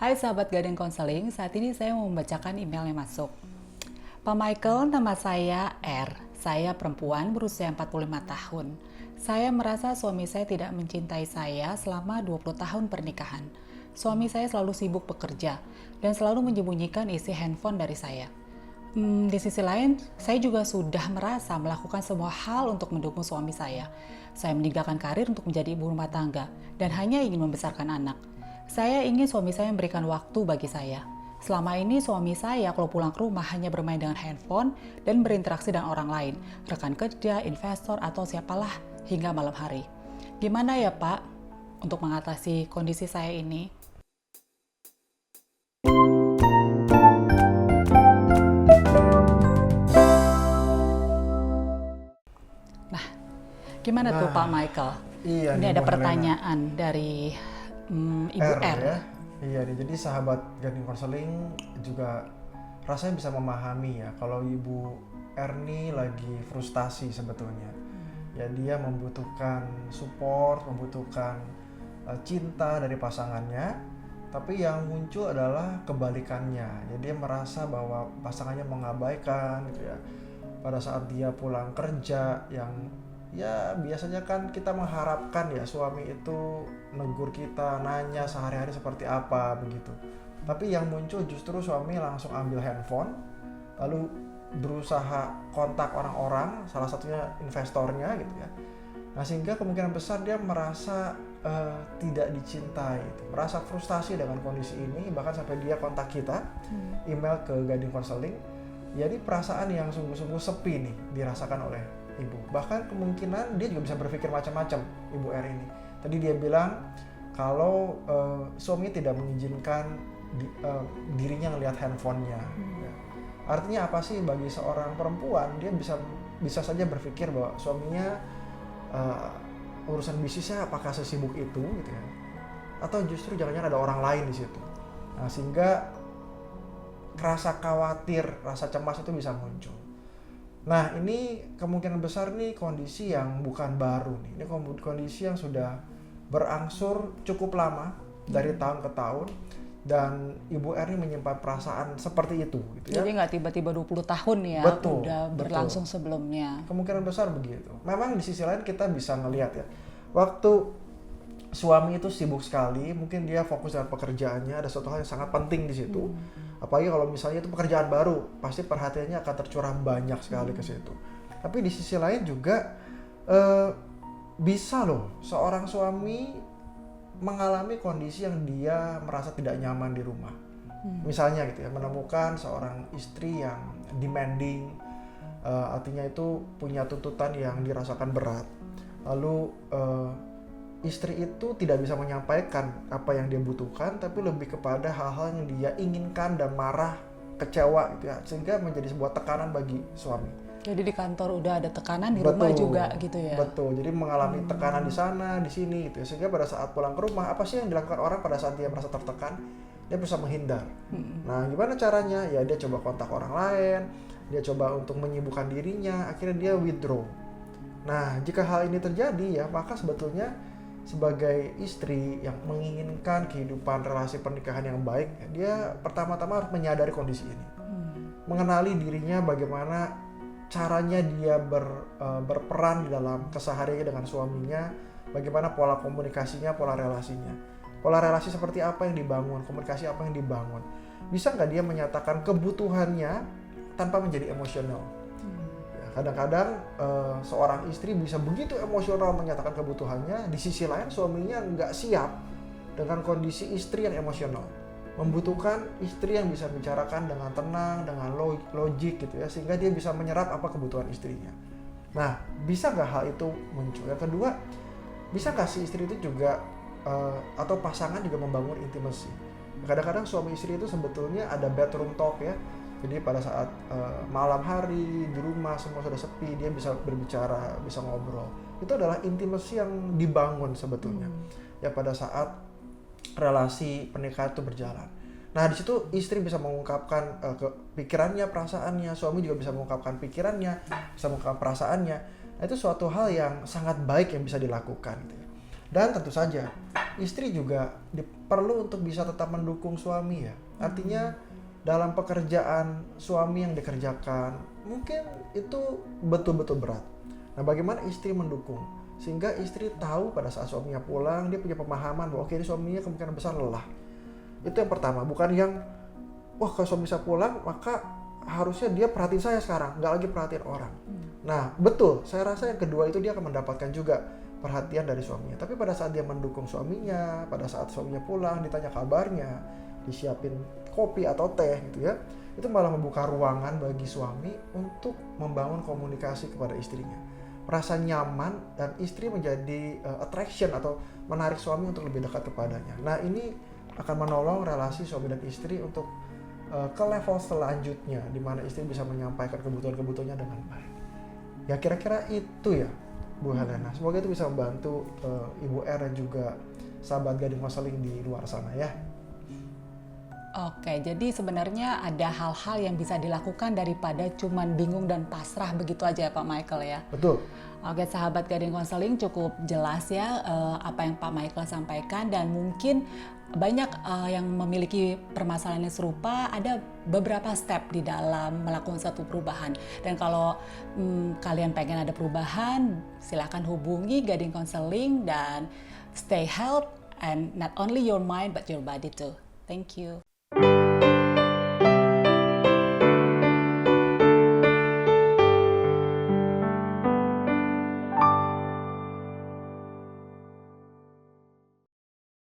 Hai sahabat Gading Konseling, saat ini saya mau membacakan email yang masuk. Pak Michael, nama saya R. Saya perempuan berusia 45 tahun. Saya merasa suami saya tidak mencintai saya selama 20 tahun pernikahan. Suami saya selalu sibuk bekerja dan selalu menyembunyikan isi handphone dari saya. Di sisi lain, saya juga sudah merasa melakukan semua hal untuk mendukung suami saya. Saya meninggalkan karir untuk menjadi ibu rumah tangga dan hanya ingin membesarkan anak. Saya ingin suami saya memberikan waktu bagi saya. Selama ini suami saya kalau pulang ke rumah hanya bermain dengan handphone dan berinteraksi dengan orang lain, rekan kerja, investor, atau siapalah hingga malam hari. Gimana ya Pak untuk mengatasi kondisi saya ini? Nah, gimana tuh Pak Michael? Iya, Ini nih, ada Bu Helena. pertanyaan dari Ibu R. Ya. Iya nih, jadi sahabat Gading Konseling juga rasanya bisa memahami ya kalau Ibu R nih lagi frustasi sebetulnya. Ya dia membutuhkan support, membutuhkan cinta dari pasangannya, tapi yang muncul adalah kebalikannya. Jadi dia merasa bahwa pasangannya mengabaikan gitu ya. Pada saat dia pulang kerja yang ya biasanya kan kita mengharapkan ya suami itu negur kita, nanya sehari-hari seperti apa begitu. Tapi yang muncul justru suami langsung ambil handphone, lalu berusaha kontak orang-orang, salah satunya investornya gitu ya. Nah sehingga kemungkinan besar dia merasa tidak dicintai, merasa frustasi dengan kondisi ini, bahkan sampai dia kontak kita, email ke Gading Konseling. Jadi perasaan yang sungguh-sungguh sepi nih dirasakan oleh ibu. Bahkan kemungkinan dia juga bisa berpikir macam-macam, Ibu R ini. Tadi dia bilang kalau suami tidak mengizinkan dirinya melihat handphonenya. Ya. Artinya apa sih bagi seorang perempuan, dia bisa saja berpikir bahwa suaminya urusan bisnisnya apakah sesibuk itu gitu ya. Atau justru jangan-jangan ada orang lain di situ. Nah, sehingga rasa khawatir, rasa cemas itu bisa muncul. Nah ini kemungkinan besar nih kondisi yang bukan baru nih. Ini kondisi yang sudah berangsur cukup lama dari tahun ke tahun. Dan Ibu R ini menyimpan perasaan seperti itu gitu ya. Jadi nggak tiba-tiba 20 tahun ya, Betul, udah berlangsung sebelumnya. Kemungkinan besar begitu. Memang di sisi lain kita bisa ngelihat ya, waktu suami itu sibuk sekali, mungkin dia fokus dengan pekerjaannya, ada suatu hal yang sangat penting di situ. Apalagi kalau misalnya itu pekerjaan baru, pasti perhatiannya akan tercurah banyak sekali ke situ. Tapi di sisi lain juga bisa loh seorang suami mengalami kondisi yang dia merasa tidak nyaman di rumah. Misalnya gitu ya, menemukan seorang istri yang demanding, artinya itu punya tuntutan yang dirasakan berat. Lalu istri itu tidak bisa menyampaikan apa yang dia butuhkan, tapi lebih kepada hal-hal yang dia inginkan dan marah, kecewa gitu ya, sehingga menjadi sebuah tekanan bagi suami. Jadi di kantor udah ada tekanan, di rumah juga gitu ya. Betul, jadi mengalami tekanan di sana, di sini gitu ya, sehingga pada saat pulang ke rumah, apa sih yang dilakukan orang pada saat dia merasa tertekan? Dia bisa menghindar. Nah gimana caranya? Ya dia coba kontak orang lain, dia coba untuk menyibukkan dirinya, akhirnya dia withdraw. Nah jika hal ini terjadi ya, maka sebetulnya sebagai istri yang menginginkan kehidupan relasi pernikahan yang baik, dia pertama-tama harus menyadari kondisi ini, mengenali dirinya bagaimana caranya dia berperan di dalam kesehariannya dengan suaminya, bagaimana pola komunikasinya, pola relasinya, pola relasi seperti apa yang dibangun, komunikasi apa yang dibangun. Bisa nggak dia menyatakan kebutuhannya tanpa menjadi emosional? Kadang-kadang seorang istri bisa begitu emosional menyatakan kebutuhannya, di sisi lain suaminya nggak siap dengan kondisi istri yang emosional, membutuhkan istri yang bisa bicarakan dengan tenang, dengan logik gitu ya, sehingga dia bisa menyerap apa kebutuhan istrinya. Nah, bisa nggak hal itu muncul? Yang kedua, bisa nggak si istri itu juga atau pasangan juga membangun intimacy? Kadang-kadang suami istri itu sebetulnya ada bedroom talk ya. Jadi pada saat malam hari di rumah semua sudah sepi, dia bisa berbicara, bisa ngobrol. Itu adalah intimacy yang dibangun sebetulnya. Ya pada saat relasi pernikahan itu berjalan. Nah di situ istri bisa mengungkapkan pikirannya, perasaannya, suami juga bisa mengungkapkan pikirannya, bisa mengungkapkan perasaannya. Nah, itu suatu hal yang sangat baik yang bisa dilakukan. Gitu ya. Dan tentu saja istri juga perlu untuk bisa tetap mendukung suami ya. Artinya dalam pekerjaan suami yang dikerjakan mungkin itu betul-betul berat. Nah, bagaimana istri mendukung sehingga istri tahu pada saat suaminya pulang dia punya pemahaman bahwa oke, ini suaminya kemungkinan besar lelah. Itu yang pertama, bukan yang wah kalau suami saya pulang maka harusnya dia perhatiin saya sekarang, nggak lagi perhatiin orang. Nah betul, saya rasa yang kedua itu dia akan mendapatkan juga perhatian dari suaminya. Tapi pada saat dia mendukung suaminya, pada saat suaminya pulang ditanya kabarnya, disiapin kopi atau teh gitu ya, itu malah membuka ruangan bagi suami untuk membangun komunikasi kepada istrinya, merasa nyaman, dan istri menjadi attraction atau menarik suami untuk lebih dekat kepadanya. Nah ini akan menolong relasi suami dan istri untuk ke level selanjutnya di mana istri bisa menyampaikan kebutuhan-kebutuhannya dengan baik. Ya kira-kira itu ya Bu Helena. Semoga itu bisa membantu Ibu R dan juga sahabat Gading Konseling di luar sana ya. Oke, jadi sebenarnya ada hal-hal yang bisa dilakukan daripada cuman bingung dan pasrah begitu aja ya Pak Michael ya. Betul. Oke, sahabat Gading Konseling, cukup jelas ya apa yang Pak Michael sampaikan, dan mungkin banyak yang memiliki permasalahan yang serupa. Ada beberapa step di dalam melakukan satu perubahan, dan kalau kalian pengen ada perubahan, silakan hubungi Gading Konseling dan stay healthy, and not only your mind but your body too. Thank you.